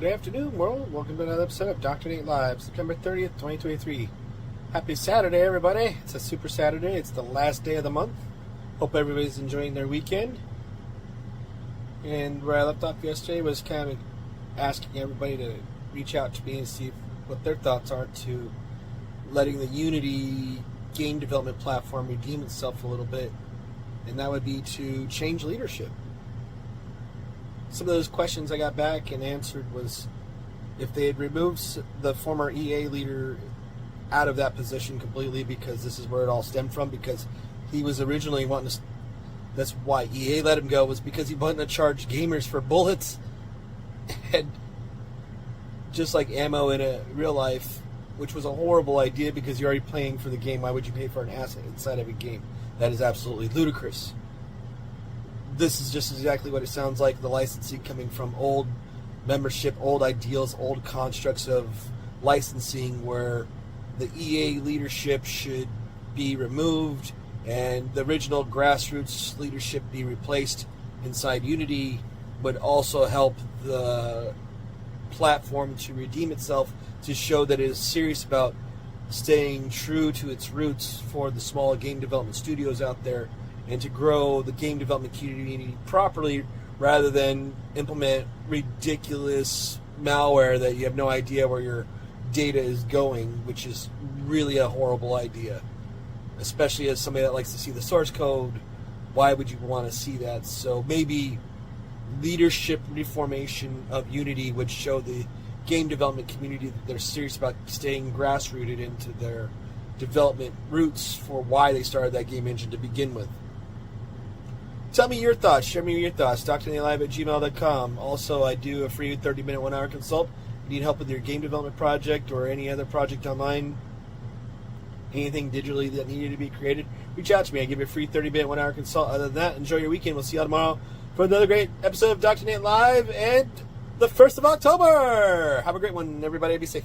Good afternoon, world. Welcome to another episode of Dr. Nate Live, September 30th, 2023. Happy Saturday, everybody. It's a super Saturday. It's the last day of the month. Hope everybody's enjoying their weekend. And where I left off yesterday was kind of asking everybody to reach out to me and see what their thoughts are to letting the Unity game development platform redeem itself a little bit. And that would be to change leadership. Some of those questions I got back and answered was if they had removed the former EA leader out of that position completely, because this is where it all stemmed from, because he was originally wanting to, that's why EA let him go, was because he wanted to charge gamers for bullets and just like ammo in a real life, which was a horrible idea because you're already paying for the game. Why would you pay for an asset inside of a game? That is absolutely ludicrous. This is just exactly what it sounds like, the licensing coming from old membership, old ideals, old constructs of licensing where the EA leadership should be removed and the original grassroots leadership be replaced inside Unity would also help the platform to redeem itself, to show that it is serious about staying true to its roots for the small game development studios out there, and to grow the game development community properly rather than implement ridiculous malware that you have no idea where your data is going, which is really a horrible idea. Especially as somebody that likes to see the source code, why would you want to see that? So maybe leadership reformation of Unity would show the game development community that they're serious about staying grassrooted into their development roots for why they started that game engine to begin with. Tell me your thoughts. Share me your thoughts. DoctorNateLive@gmail.com. Also, I do a free 30-minute, 1-hour consult. If you need help with your game development project or any other project online, anything digitally that needed to be created, reach out to me. I give you a free 30-minute, 1-hour consult. Other than that, enjoy your weekend. We'll see you all tomorrow for another great episode of Dr. Nate Live and the 1st of October. Have a great one, everybody. Be safe.